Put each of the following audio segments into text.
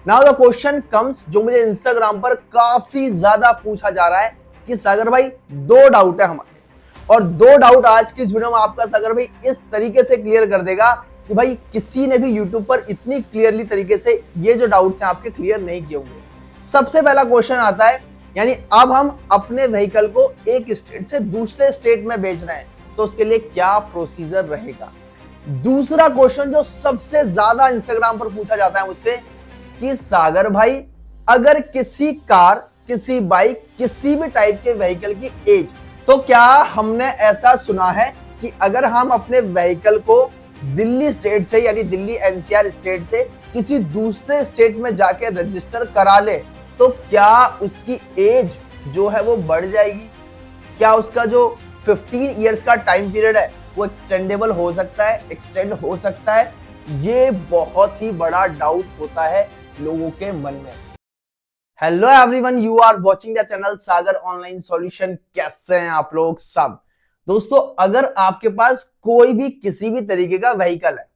Now the question comes, जो मुझे Instagram पर काफी ज्यादा पूछा जा रहा है कि सागर भाई दो डाउट है हमारे, और दो डाउट आज की इस वीडियो में आपका सागर भाई इस तरीके से क्लियर कर देगा कि भाई किसी ने भी यूट्यूब पर इतनी क्लियरली तरीके से ये जो डाउट्स हैं आपके क्लियर नहीं किए होंगे। सबसे पहला क्वेश्चन आता है, यानी अब हम अपने व्हीकल को एक स्टेट से दूसरे स्टेट में बेच रहे हैं तो उसके लिए क्या प्रोसीजर रहेगा। दूसरा क्वेश्चन जो सबसे ज्यादा इंस्टाग्राम पर पूछा जाता है मुझसे कि सागर भाई अगर किसी कार, किसी बाइक, किसी भी टाइप के व्हीकल की एज, तो क्या हमने ऐसा सुना है कि अगर हम अपने व्हीकल को दिल्ली स्टेट से यानी दिल्ली एनसीआर स्टेट से किसी दूसरे स्टेट में जाके रजिस्टर करा ले तो क्या उसकी एज जो है वो बढ़ जाएगी? क्या उसका जो 15 इयर्स का टाइम पीरियड है वो एक्सटेंडेबल हो सकता है, एक्सटेंड हो सकता है? ये बहुत ही बड़ा डाउट होता है लोगों के मन में। Hello everyone, you are watching the channel Sagar online solution. कैसे हैं आप लोग सब? दोस्तों, अगर आपके पास कोई भी किसी भी तरीके का व्हीकल है,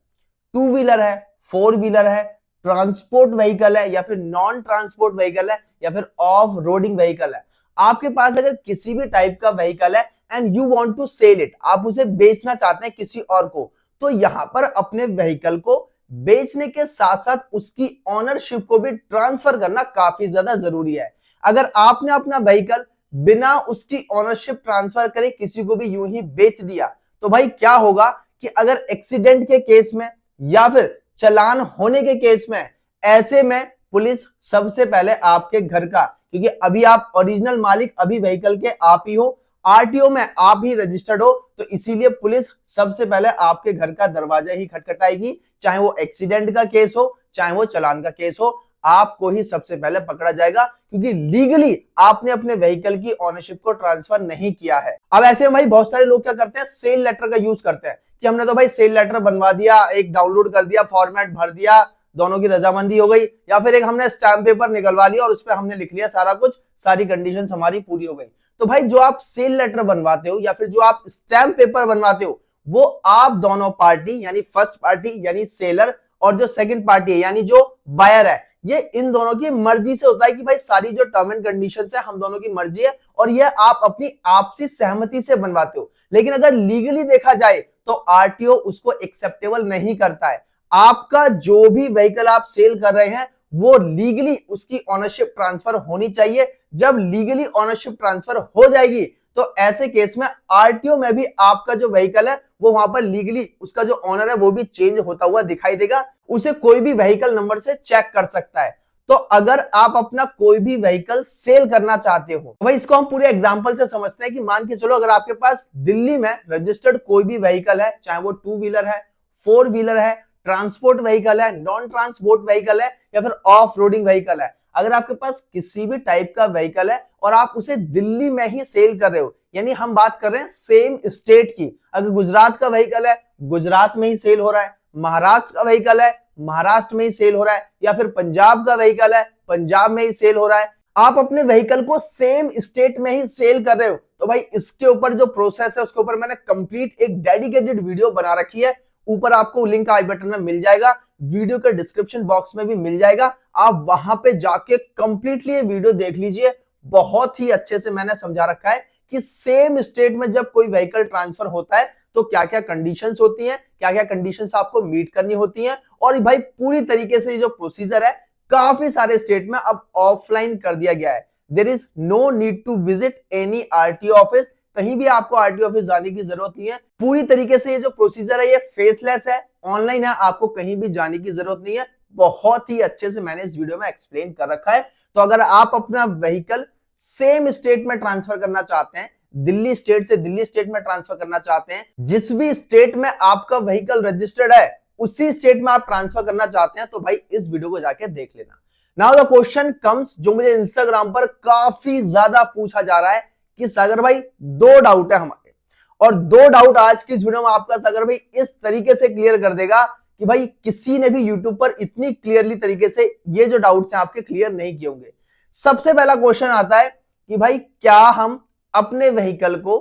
टू व्हीलर है, फोर व्हीलर है, ट्रांसपोर्ट व्हीकल है या फिर नॉन ट्रांसपोर्ट व्हीकल है या फिर ऑफ रोडिंग व्हीकल है, आपके पास अगर किसी भी टाइप का व्हीकल है and you want to sell it, आप उसे बेचना चाहते हैं किसी और को, तो यहां पर अपने व्हीकल को बेचने के साथ साथ उसकी ऑनरशिप को भी ट्रांसफर करना काफी ज्यादा जरूरी है। अगर आपने अपना व्हीकल बिना उसकी ऑनरशिप ट्रांसफर करे किसी को भी यूं ही बेच दिया तो भाई क्या होगा कि अगर एक्सीडेंट के केस में या फिर चालान होने के केस में, ऐसे में पुलिस सबसे पहले आपके घर का, क्योंकि अभी आप ओरिजिनल मालिक अभी व्हीकल के आप ही हो, आरटीओ में आप ही रजिस्टर्ड हो, तो इसीलिए पुलिस सबसे पहले आपके घर का दरवाजा ही खटखटाएगी। चाहे वो एक्सीडेंट का केस हो, चाहे वो चालान का केस हो, आपको ही सबसे पहले पकड़ा जाएगा, क्योंकि लीगली आपने अपने व्हीकल की ओनरशिप को ट्रांसफर नहीं किया है। अब ऐसे में भाई बहुत सारे लोग क्या करते हैं, सेल लेटर का यूज करते हैं कि हमने तो भाई सेल लेटर बनवा दिया, एक डाउनलोड कर दिया, फॉर्मेट भर दिया, दोनों की रजामंदी हो गई, या फिर एक हमने स्टैम्प पेपर निकलवा लिया और उस पर हमने लिख लिया सारा कुछ, सारी कंडीशंस हमारी पूरी हो गई। तो भाई जो आप सेल लेटर बनवाते हो या फिर जो आप स्टैम्प पेपर बनवाते हो, वो आप दोनों पार्टी यानी फर्स्ट पार्टी यानी सेलर और जो सेकंड पार्टी है यानी जो बायर है, ये इन दोनों की मर्जी से होता है कि भाई सारी जो टर्म एंड कंडीशंस है हम दोनों की मर्जी है और ये आप अपनी आपसी सहमति से बनवाते हो। लेकिन अगर लीगली देखा जाए तो आरटीओ उसको एक्सेप्टेबल नहीं करता है। आपका जो भी व्हीकल आप सेल कर रहे हैं वो लीगली उसकी ऑनरशिप ट्रांसफर होनी चाहिए। जब लीगली ऑनरशिप ट्रांसफर हो जाएगी तो ऐसे केस में आरटीओ में भी आपका जो व्हीकल है वो वहां पर लीगली उसका जो ऑनर है वो भी चेंज होता हुआ दिखाई देगा। उसे कोई भी व्हीकल नंबर से चेक कर सकता है। तो अगर आप अपना कोई भी व्हीकल सेल करना चाहते हो, भाई इसको हम पूरे एग्जांपल से समझते हैं कि मान के चलो अगर आपके पास दिल्ली में रजिस्टर्ड कोई भी व्हीकल है, चाहे वो टू व्हीलर है, फोर व्हीलर है, ट्रांसपोर्ट व्हीकल है, नॉन ट्रांसपोर्ट व्हीकल है या फिर ऑफ रोडिंग व्हीकल है, अगर आपके पास किसी भी टाइप का व्हीकल है और आप उसे दिल्ली में ही सेल कर रहे हो, यानी हम बात कर रहे हैं सेम स्टेट की, अगर गुजरात का व्हीकल है गुजरात में ही सेल हो रहा है, महाराष्ट्र का व्हीकल है महाराष्ट्र में ही सेल हो रहा है, या फिर पंजाब का व्हीकल है पंजाब में ही सेल हो रहा है, आप अपने व्हीकल को सेम स्टेट में ही सेल कर रहे हो, तो भाई इसके ऊपर जो प्रोसेस है उसके ऊपर मैंने कंप्लीट एक डेडिकेटेड वीडियो बना रखी है। ऊपर आपको लिंक आई बटन में मिल जाएगा, वीडियो के डिस्क्रिप्शन बॉक्स में भी मिल जाएगा, आप वहां पे जाके कंप्लीटली ये वीडियो देख लीजिए। बहुत ही अच्छे से मैंने समझा रखा है कि सेम स्टेट में जब कोई व्हीकल ट्रांसफर होता है तो क्या क्या कंडीशंस होती हैं, क्या क्या कंडीशंस आपको मीट करनी होती हैं, और भाई पूरी तरीके से ये जो प्रोसीजर है काफी सारे स्टेट में अब ऑफलाइन कर दिया गया है। There is no need to visit any RTO office, कहीं भी आपको आरटीओ ऑफिस जाने की जरूरत नहीं है। पूरी तरीके से ये जो प्रोसीजर है ये फेसलेस है, ऑनलाइन है, आपको कहीं भी जाने की जरूरत नहीं है। बहुत ही अच्छे से मैंने इस वीडियो में एक्सप्लेन कर रखा है। तो अगर आप अपना व्हीकल सेम स्टेट में ट्रांसफर करना चाहते हैं, दिल्ली स्टेट से दिल्ली स्टेट में ट्रांसफर करना चाहते हैं, जिस भी स्टेट में आपका व्हीकल रजिस्टर्ड है उसी स्टेट में आप ट्रांसफर करना चाहते हैं, तो भाई इस वीडियो को जाके देख लेना। नाउ द क्वेश्चन कम्स, जो मुझे इंस्टाग्राम पर काफी ज्यादा पूछा जा रहा है कि सागर भाई दो डाउट है हमारे, और दो डाउट आज की इस वीडियो में आपका सागर भाई इस तरीके से क्लियर कर देगा कि भाई किसी ने भी यूट्यूब पर इतनी क्लियरली तरीके से ये जो डाउट्स हैं आपके क्लियर नहीं किए होंगे। सबसे पहला क्वेश्चन आता है कि भाई क्या हम अपने व्हीकल को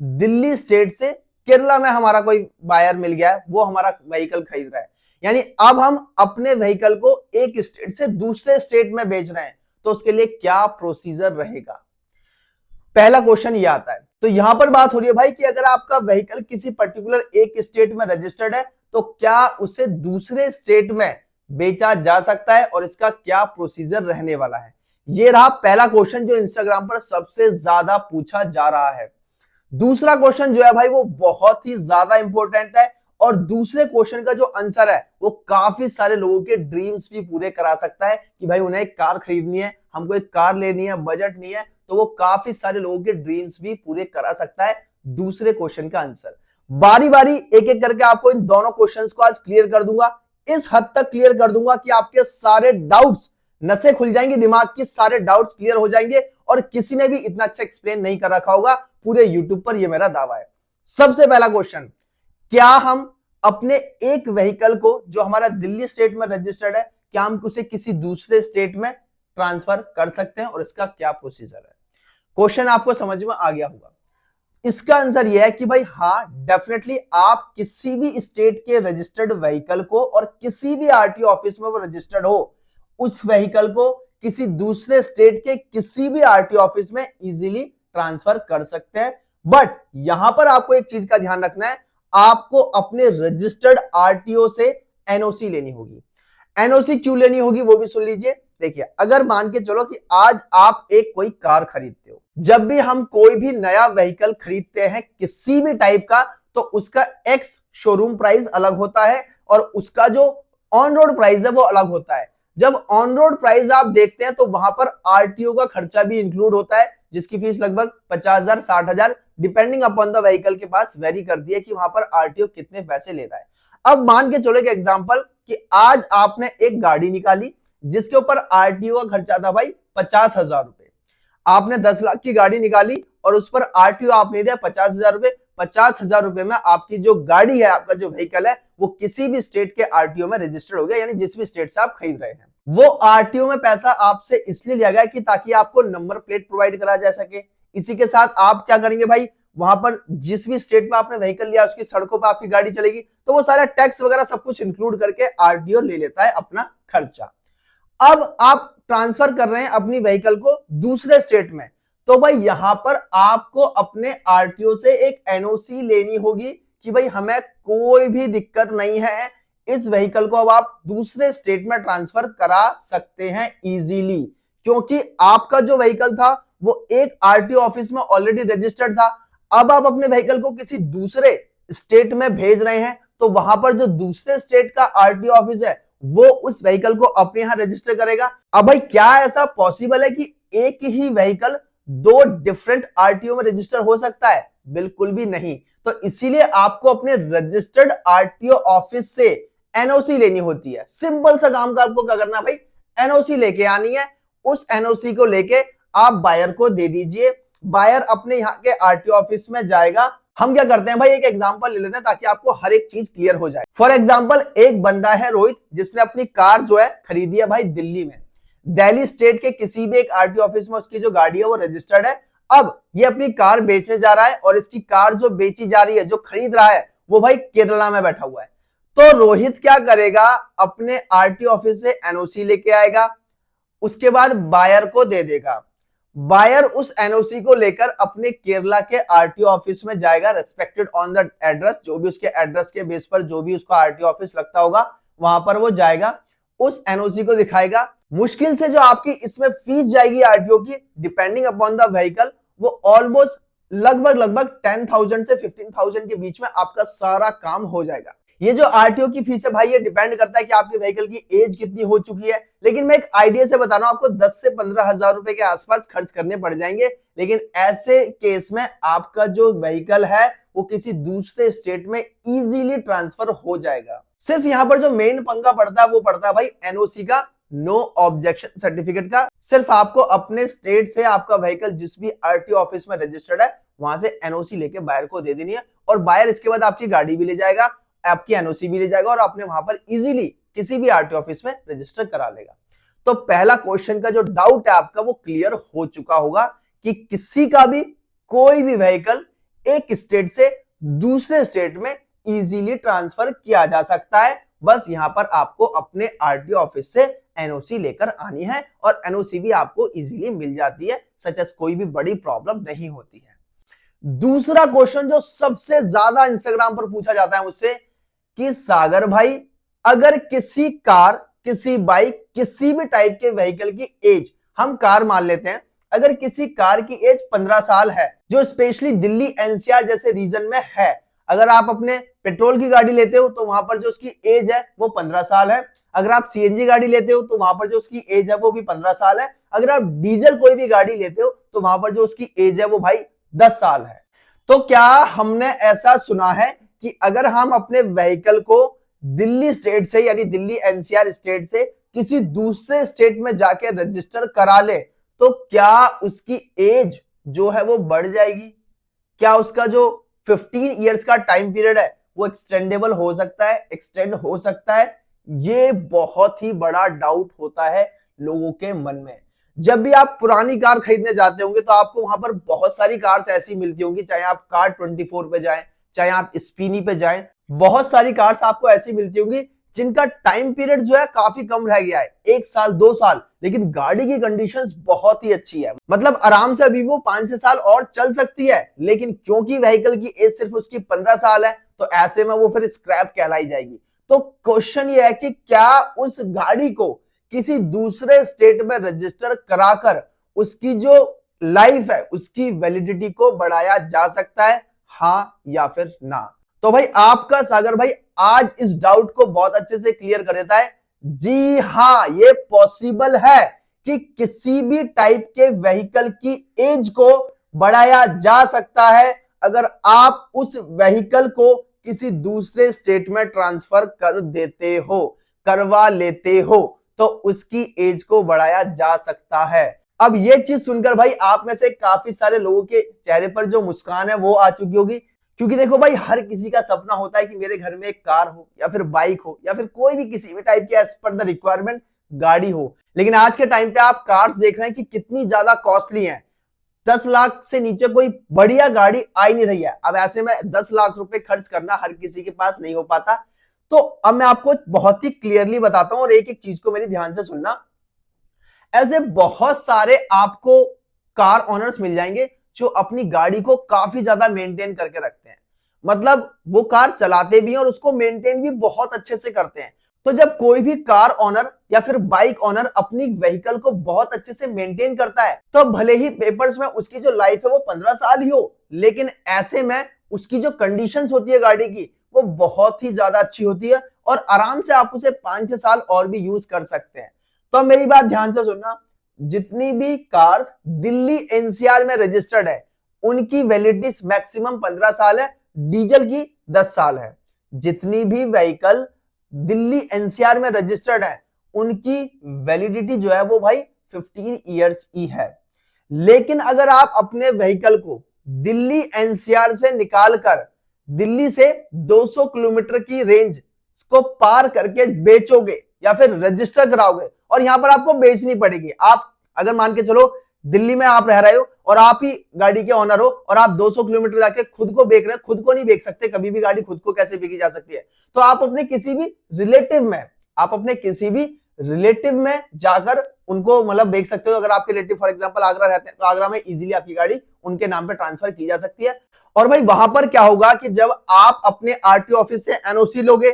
दिल्ली स्टेट से, केरला में हमारा कोई बायर मिल गया है, वो हमारा व्हीकल खरीद रहा है, यानी अब हम अपने व्हीकल को एक स्टेट से दूसरे स्टेट में बेच रहे हैं, तो उसके लिए क्या प्रोसीजर रहेगा। पहला क्वेश्चन ये आता है। तो यहां पर बात हो रही है भाई कि अगर आपका व्हीकल किसी पर्टिकुलर एक स्टेट में रजिस्टर्ड है तो क्या उसे दूसरे स्टेट में बेचा जा सकता है और इसका क्या प्रोसीजर रहने वाला है। ये रहा पहला क्वेश्चन जो इंस्टाग्राम पर सबसे ज्यादा पूछा जा रहा है। दूसरा क्वेश्चन जो है भाई वो बहुत ही ज्यादा इंपॉर्टेंट है और दूसरे क्वेश्चन का जो आंसर है वो काफी सारे लोगों के ड्रीम्स भी पूरे करा सकता है कि भाई उन्हें एक कार खरीदनी है, हमको एक कार लेनी है, बजट नहीं है, तो वो काफी सारे लोगों के ड्रीम्स भी पूरे करा सकता है दूसरे क्वेश्चन का आंसर। बारी बारी एक एक करके आपको इन दोनों क्वेश्चंस को आज क्लियर कर दूंगा, इस हद तक क्लियर कर दूंगा कि आपके सारे डाउट्स, नसें खुल जाएंगी दिमाग की, सारे डाउट्स क्लियर हो जाएंगे और किसी ने भी इतना अच्छा एक्सप्लेन नहीं कर रखा होगा पूरे यूट्यूब पर, यह मेरा दावा है। सबसे पहला क्वेश्चन, क्या हम अपने एक व्हीकल को जो हमारा दिल्ली स्टेट में रजिस्टर्ड है, क्या हम उसे किसी दूसरे स्टेट में ट्रांसफर कर सकते हैं और इसका क्या प्रोसीजर है। क्वेश्चन आपको समझ में आ गया होगा। इसका आंसर यह है कि भाई हाँ, डेफिनेटली आप किसी भी स्टेट के रजिस्टर्ड व्हीकल को और किसी भी आरटीओ ऑफिस में वो रजिस्टर्ड हो, उस व्हीकल को किसी दूसरे स्टेट के किसी भी आरटीओ ऑफिस में इजीली ट्रांसफर कर सकते हैं। बट यहां पर आपको एक चीज का ध्यान रखना है, आपको अपने रजिस्टर्ड आरटीओ से एनओसी लेनी होगी। एनओसी क्यों लेनी होगी वो भी सुन लीजिए। देखिए, अगर मान के चलो कि आज आप एक कोई कार खरीदते हो, जब भी हम कोई भी नया व्हीकल खरीदते हैं किसी भी टाइप का, तो उसका एक्स शोरूम प्राइस अलग होता है और उसका जो ऑन रोड प्राइस है वो अलग होता है। जब ऑन रोड प्राइस आप देखते हैं तो वहां पर आरटीओ का खर्चा भी इंक्लूड होता है, जिसकी फीस लगभग 50,000 60,000 डिपेंडिंग अपॉन द व्हीकल के पास वेरी करती है कि वहां पर आरटीओ कितने पैसे लेता है। अब मान के चलो एक एग्जांपल कि आज आपने एक गाड़ी निकाली जिसके ऊपर आरटीओ का खर्चा था भाई 50,000 रुपए। आपने 10 लाख की गाड़ी निकाली और उस पर आरटीओ आपने दिया 50,000 रुपए। 50,000 रुपए में आपकी जो गाड़ी है, आपका जो व्हीकल है, वो किसी भी स्टेट के आरटीओ में रजिस्टर्ड हो गया, यानी जिस भी स्टेट से आप खरीद रहे हैं। वो आरटीओ में पैसा आपसे इसलिए लिया गया कि ताकि आपको नंबर प्लेट प्रोवाइड करा जा सके। इसी के साथ आप क्या करेंगे भाई, वहां पर जिस भी स्टेट में आपने व्हीकल लिया उसकी सड़कों पर आपकी गाड़ी चलेगी, तो वो सारा टैक्स वगैरह सब कुछ इंक्लूड करके आरटीओ ले लेता है अपना खर्चा। अब आप ट्रांसफर कर रहे हैं अपनी व्हीकल को दूसरे स्टेट में, तो भाई यहां पर आपको अपने आरटीओ से एक एनओसी लेनी होगी कि भाई हमें कोई भी दिक्कत नहीं है, इस व्हीकल को अब आप दूसरे स्टेट में ट्रांसफर करा सकते हैं इजीली, क्योंकि आपका जो व्हीकल था वो एक आरटीओ ऑफिस में ऑलरेडी रजिस्टर्ड था। अब आप अपने व्हीकल को किसी दूसरे स्टेट में भेज रहे हैं, तो वहां पर जो दूसरे स्टेट का आरटीओ ऑफिस है वो उस व्हीकल को अपने यहां रजिस्टर करेगा। अब भाई क्या ऐसा पॉसिबल है कि एक ही व्हीकल दो डिफरेंट आरटीओ में रजिस्टर हो सकता है? बिल्कुल भी नहीं। तो इसीलिए आपको अपने रजिस्टर्ड आरटीओ ऑफिस से एनओसी लेनी होती है। सिंपल सा काम का आपको क्या करना है भाई, एनओसी लेके आनी है। उस एनओसी को लेके आप बायर को दे दीजिए, बायर अपने यहाँ के आरटीओ ऑफिस में जाएगा। हम क्या करते हैं भाई, एक एग्जांपल ले लेते हैं ताकि आपको हर एक चीज क्लियर हो जाए। फॉर एग्जांपल, एक बंदा है रोहित, जिसने अपनी कार जो है खरीदी है भाई दिल्ली में। दिल्ली स्टेट के किसी भी एक आरटीओ ऑफिस में उसकी जो गाड़ी है वो रजिस्टर्ड है। अब ये अपनी कार बेचने जा रहा है और इसकी कार जो बेची जा रही है, जो खरीद रहा है, वो भाई केरला में बैठा हुआ है। तो रोहित क्या करेगा, अपने आरटीओ ऑफिस से एनओसी लेके आएगा, उसके बाद बायर को दे देगा। बायर उस एनओसी को लेकर अपने केरला के आरटीओ ऑफिस में जाएगा, रेस्पेक्टेड ऑन द एड्रेस, जो भी उसके एड्रेस के बेस पर जो भी उसका आरटीओ ऑफिस लगता होगा वहां पर वो जाएगा, उस एनओसी को दिखाएगा। मुश्किल से जो आपकी इसमें फीस जाएगी आरटीओ की, डिपेंडिंग अपॉन द व्हीकल, वो ऑलमोस्ट लगभग 10,000 से 15,000 के बीच में आपका सारा काम हो जाएगा। ये जो आरटीओ की फीस है भाई, ये डिपेंड करता है कि आपके व्हीकल की एज कितनी हो चुकी है, लेकिन मैं एक आइडिया से बता रहा हूं, आपको 10 से 15,000 रुपए के आसपास खर्च करने पड़ जाएंगे। लेकिन ऐसे केस में आपका जो व्हीकल है वो किसी दूसरे स्टेट में इजीली ट्रांसफर हो जाएगा। सिर्फ यहां पर जो मेन पंगा पड़ता है वो पड़ता है भाई एनओसी का, नो ऑब्जेक्शन सर्टिफिकेट का। सिर्फ आपको अपने स्टेट से आपका व्हीकल जिस भी आरटीओ ऑफिस में रजिस्टर्ड है वहां से एनओसी लेके बायर को दे देनी है, और बायर इसके बाद आपकी गाड़ी भी ले जाएगा, आपकी एनओसी भी ले जाएगा और आपने वहां पर इजीली किसी भी आरटीओ ऑफिस में रजिस्टर करा लेगा। तो पहला क्वेश्चन का जो डाउट है आपका वो क्लियर हो चुका होगा कि किसी का भी कोई भी व्हीकल एक स्टेट से दूसरे स्टेट में इजीली ट्रांसफर किया जा सकता है, बस यहाँ पर आपको अपने आरटीओ ऑफिस से एनओसी लेकर आनी है और एनओसी भी आपको इजीली मिल जाती है, सच एस कोई भी बड़ी प्रॉब्लम नहीं होती है। दूसरा क्वेश्चन जो सबसे ज्यादा इंस्टाग्राम पर पूछा जाता है मुझसे कि सागर भाई, अगर किसी कार, किसी बाइक, किसी भी टाइप के व्हीकल की एज, हम कार मान लेते हैं, अगर किसी कार की एज 15 साल है, जो स्पेशली दिल्ली एनसीआर जैसे रीजन में है, अगर आप अपने पेट्रोल की गाड़ी लेते हो तो वहां पर जो उसकी एज है वो 15 साल है, अगर आप सीएनजी गाड़ी लेते हो तो वहां पर जो उसकी एज है वो भी 15 साल है, अगर आप डीजल कोई भी गाड़ी लेते हो तो वहां पर जो उसकी एज है वो भाई 10 साल है। तो क्या हमने ऐसा सुना है कि अगर हम अपने व्हीकल को दिल्ली स्टेट से यानी दिल्ली एनसीआर स्टेट से किसी दूसरे स्टेट में जाके रजिस्टर करा ले तो क्या उसकी एज जो है वो बढ़ जाएगी? क्या उसका जो 15 इयर्स का टाइम पीरियड है वो एक्सटेंडेबल हो सकता है, एक्सटेंड हो सकता है? ये बहुत ही बड़ा डाउट होता है लोगों के मन में। जब भी आप पुरानी कार खरीदने जाते होंगे तो आपको वहां पर बहुत सारी कार्स ऐसी मिलती होंगी, चाहे आप कार 24 पे जाएं, चाहे आप स्पीनी पे जाएं, बहुत सारी कार्स आपको ऐसी मिलती होंगी जिनका टाइम पीरियड जो है काफी कम रह गया है, 1 साल 2 साल, लेकिन गाड़ी की कंडीशंस बहुत ही अच्छी है, मतलब आराम से अभी वो 5-6 साल और चल सकती है, लेकिन क्योंकि व्हीकल की एज सिर्फ उसकी 15 साल है तो ऐसे में वो फिर स्क्रैप कहलाई जाएगी। तो क्वेश्चन ये है कि क्या उस गाड़ी को किसी दूसरे स्टेट में रजिस्टर कराकर उसकी जो लाइफ है उसकी वैलिडिटी को बढ़ाया जा सकता है, हाँ या फिर ना? तो भाई आपका सागर भाई आज इस डाउट को बहुत अच्छे से क्लियर कर देता है। जी हाँ, ये पॉसिबल है कि किसी भी टाइप के व्हीकल की एज को बढ़ाया जा सकता है अगर आप उस व्हीकल को किसी दूसरे स्टेट में ट्रांसफर कर देते हो, करवा लेते हो, तो उसकी एज को बढ़ाया जा सकता है। अब ये चीज सुनकर भाई आप में से काफी सारे लोगों के चेहरे पर जो मुस्कान है वो आ चुकी होगी, क्योंकि देखो भाई हर किसी का सपना होता है कि मेरे घर में एक कार हो या फिर बाइक हो या फिर कोई भी किसी भी टाइप की एज पर द रिक्वायरमेंट गाड़ी हो। लेकिन आज के टाइम पे आप कार्स देख रहे हैं कि कितनी ज्यादा कॉस्टली है, 10 लाख से नीचे कोई बढ़िया गाड़ी आ ही नहीं रही है। अब ऐसे में 10 लाख रुपए खर्च करना हर किसी के पास नहीं हो पाता। तो अब मैं आपको बहुत ही क्लियरली बताता हूं और एक एक चीज को मेरी ध्यान से सुनना। ऐसे बहुत सारे आपको कार ओनर्स मिल जाएंगे जो अपनी गाड़ी को काफी ज्यादा मेंटेन करके रखते हैं, मतलब वो कार चलाते भी हैं और उसको मेंटेन भी बहुत अच्छे से करते हैं। तो जब कोई भी कार ओनर या फिर बाइक ओनर अपनी व्हीकल को बहुत अच्छे से मेंटेन करता है तो भले ही पेपर्स में उसकी जो लाइफ है वो 15 साल ही हो, लेकिन ऐसे में उसकी जो कंडीशंस होती है गाड़ी की वो बहुत ही ज्यादा अच्छी होती है और आराम से आप उसे 5-6 साल और भी यूज कर सकते हैं। तो मेरी बात ध्यान से सुनना, जितनी भी कार्स दिल्ली एनसीआर में रजिस्टर्ड है उनकी वैलिडिटी मैक्सिमम 15 साल है, डीजल की 10 साल है। जितनी भी व्हीकल दिल्ली एनसीआर में रजिस्टर्ड है उनकी वैलिडिटी जो है वो भाई 15 इयर्स की है। लेकिन अगर आप अपने व्हीकल को दिल्ली एनसीआर से निकालकर दिल्ली से 200 किलोमीटर की रेंज को पार करके बेचोगे या फिर रजिस्टर कराओगे और यहां पर आपको बेचनी पड़ेगी, आप अगर मान के चलो दिल्ली में आप रह रहे हो और आप ही गाड़ी के ओनर हो और आप 200 किलोमीटर जाके खुद को बेच रहे हैं, खुद को नहीं बेच सकते, कभी भी गाड़ी खुद को कैसे बेची जा सकती है? तो आप अपने किसी भी रिलेटिव में जाकर उनको मतलब बेच सकते हो। अगर आपके रिलेटिव फॉर एग्जांपल आगरा रहते हैं तो आगरा में इजीली आपकी गाड़ी उनके नाम पे ट्रांसफर की जा सकती है। और भाई वहां पर क्या होगा कि जब आप अपने आरटीओ ऑफिस से एनओसी लोगे,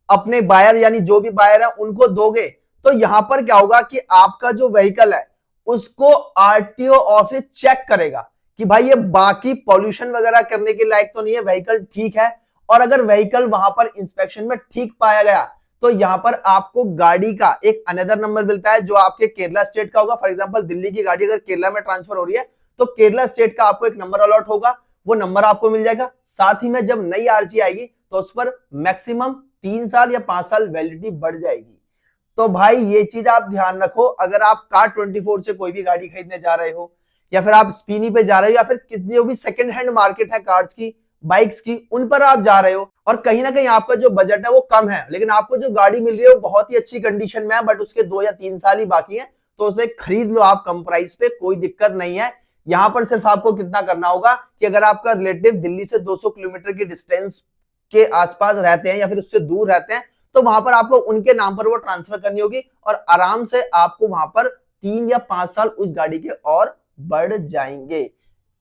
अपने बायर यानी जो भी बायर है उनको दोगे, तो यहां पर क्या होगा कि आपका जो व्हीकल है उसको आरटीओ ऑफिस चेक करेगा कि भाई ये बाकी पॉल्यूशन वगैरह करने के लायक तो नहीं है, व्हीकल ठीक है। और अगर व्हीकल वहां पर इंस्पेक्शन में ठीक पाया गया तो यहां पर आपको गाड़ी का एक अनदर नंबर मिलता है जो आपके केरला स्टेट का होगा। फॉर एग्जांपल दिल्ली की गाड़ी अगर केरला में ट्रांसफर हो रही है तो केरला स्टेट का आपको एक नंबर अलॉट होगा, वो नंबर आपको मिल जाएगा। साथ ही में जब नई आरसी आएगी तो उस पर मैक्सिमम 3 साल या 5 साल वैलिडिटी बढ़ जाएगी। तो भाई ये चीज आप ध्यान रखो, अगर आप कार 24 से कोई भी गाड़ी खरीदने जा रहे हो या फिर आप स्पीनी पे जा रहे हो या फिर किसी जो भी सेकंड हैंड मार्केट है कार्स की, बाइक्स की, उन पर आप जा रहे हो और कहीं ना कहीं आपका जो बजट है वो कम है, लेकिन आपको जो गाड़ी मिल रही है वो बहुत ही अच्छी कंडीशन में है बट उसके 2 या 3 साल ही बाकी है, तो उसे खरीद लो आप कम प्राइस पे, कोई दिक्कत नहीं है। यहां पर सिर्फ आपको कितना करना होगा कि अगर आपका रिलेटिव दिल्ली से 200 किलोमीटर की डिस्टेंस के आसपास रहते हैं या फिर उससे दूर रहते हैं तो वहां पर आपको उनके नाम पर वो ट्रांसफर करनी होगी और आराम से आपको वहां पर 3 या 5 साल उस गाड़ी के और बढ़ जाएंगे।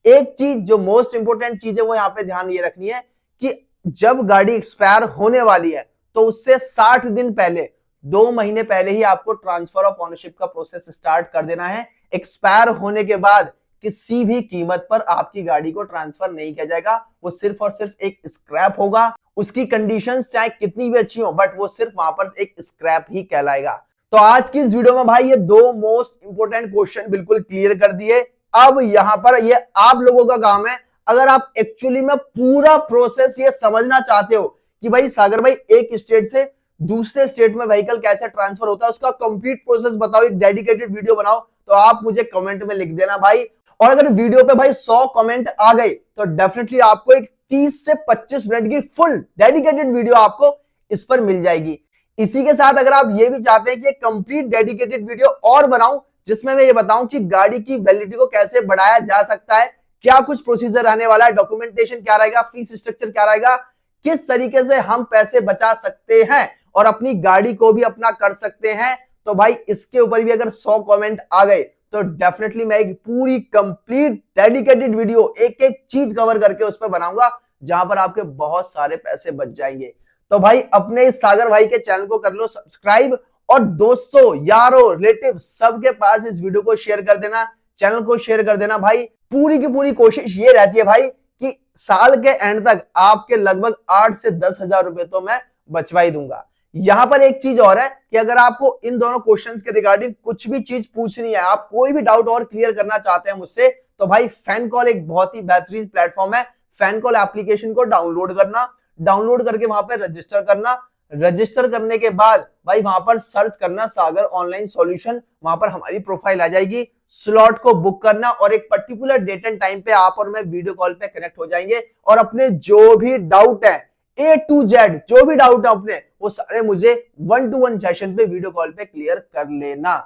एक चीज जो मोस्ट इंपोर्टेंट चीज है वो यहाँ पे ध्यान ये रखनी है कि जब गाड़ी एक्सपायर होने वाली है तो उससे 60 दिन पहले, 2 महीने पहले ही आपको ट्रांसफर ऑफ ओनरशिप का प्रोसेस स्टार्ट कर देना है। एक्सपायर होने के बाद किसी भी कीमत पर आपकी गाड़ी को ट्रांसफर नहीं किया जाएगा, वो सिर्फ और सिर्फ एक स्क्रैप होगा। उसकी कंडीशंस चाहे कितनी भी अच्छी हो बट वो सिर्फ वहां पर एक स्क्रैप ही कहलाएगा। तो आज की इस वीडियो में भाई ये 2 मोस्ट इंपोर्टेंट क्वेश्चन बिल्कुल क्लियर कर दिए। अब यहां पर ये आप लोगों का काम है, अगर आप एक्चुअली में पूरा प्रोसेस ये समझना चाहते हो कि भाई सागर भाई एक स्टेट से दूसरे स्टेट में व्हीकल कैसे ट्रांसफर होता है, उसका कंप्लीट प्रोसेस बताओ, एक डेडिकेटेड वीडियो बनाओ, तो आप मुझे कमेंट में लिख देना भाई। और अगर वीडियो पे भाई 100 कमेंट आ गए तो डेफिनेटली आपको एक 30 से 25 मिनट की फुल डेडिकेटेड वीडियो आपको इस पर मिल जाएगी। इसी के साथ अगर आप ये भी चाहते हैं कि एक कंप्लीट डेडिकेटेड वीडियो और बनाऊं जिसमें मैं ये बताऊं कि गाड़ी की वैलिडिटी को कैसे बढ़ाया जा सकता है, क्या कुछ प्रोसीजर रहने वाला है, डॉक्यूमेंटेशन क्या रहेगा, फीस स्ट्रक्चर क्या रहेगा, किस तरीके से हम पैसे बचा सकते हैं और अपनी गाड़ी को भी अपना कर सकते हैं, तो भाई इसके ऊपर भी अगर 100 कमेंट आ गए तो डेफिनेटली मैं एक पूरी कंप्लीट डेडिकेटेड वीडियो एक एक चीज कवर करके उस पर बनाऊंगा जहां पर आपके बहुत सारे पैसे बच जाएंगे। तो भाई अपने इस सागर भाई के चैनल को कर लो सब्सक्राइब और दोस्तों, यारों, रिलेटिव सबके पास इस वीडियो को शेयर कर देना, चैनल को शेयर कर देना। भाई पूरी की पूरी कोशिश ये रहती है भाई कि साल के एंड तक आपके लगभग 8 से 10 हजार रुपए तो मैं बचवा ही दूंगा। यहां पर एक चीज और है कि अगर आपको इन दोनों क्वेश्चंस के रिगार्डिंग कुछ भी चीज पूछनी है, आप कोई भी डाउट और क्लियर करना चाहते हैं मुझसे, तो भाई फैनकॉल एक बहुत ही बेहतरीन प्लेटफॉर्म है। फैनकॉल एप्लीकेशन को डाउनलोड करना, डाउनलोड करके वहां पर रजिस्टर करना, रजिस्टर करने के बाद भाई वहां पर सर्च करना सागर ऑनलाइन सॉल्यूशन, वहां पर हमारी प्रोफाइल आ जाएगी। स्लॉट को बुक करना और एक पर्टिकुलर डेट एंड टाइम पे आप और मैं वीडियो कॉल पे कनेक्ट हो जाएंगे और अपने जो भी डाउट है A to Z जो भी डाउट है अपने वो सारे मुझे 1-to-1 सेशन पे वीडियो कॉल पे क्लियर कर लेना।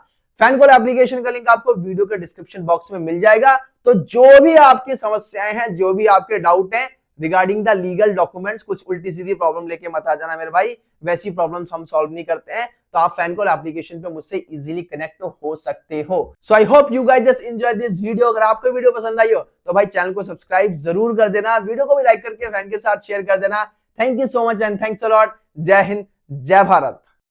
फैनकॉल एप्लीकेशन का लिंक आपको वीडियो के डिस्क्रिप्शन बॉक्स में मिल जाएगा। तो जो भी आपकी समस्याएं हैं, जो भी आपके डाउट हैं रिगार्डिंग द लीगल डॉक्यूमेंट्स, कुछ उल्टी सीधी प्रॉब्लम लेके मत आ जाना मेरे भाई, वैसी प्रॉब्लम्स हम सॉल्व नहीं करते हैं। तो आप फैनकॉल एप्लीकेशन पे मुझसे इजीली कनेक्ट हो सकते हो। So I hope you guys just enjoy this video. अगर आपको वीडियो पसंद आई हो तो भाई चैनल को सब्सक्राइब जरूर कर देना, वीडियो को भी लाइक करके फैन के साथ शेयर कर देना। Thank you so much and thanks a lot. जय हिंद, जय भारत।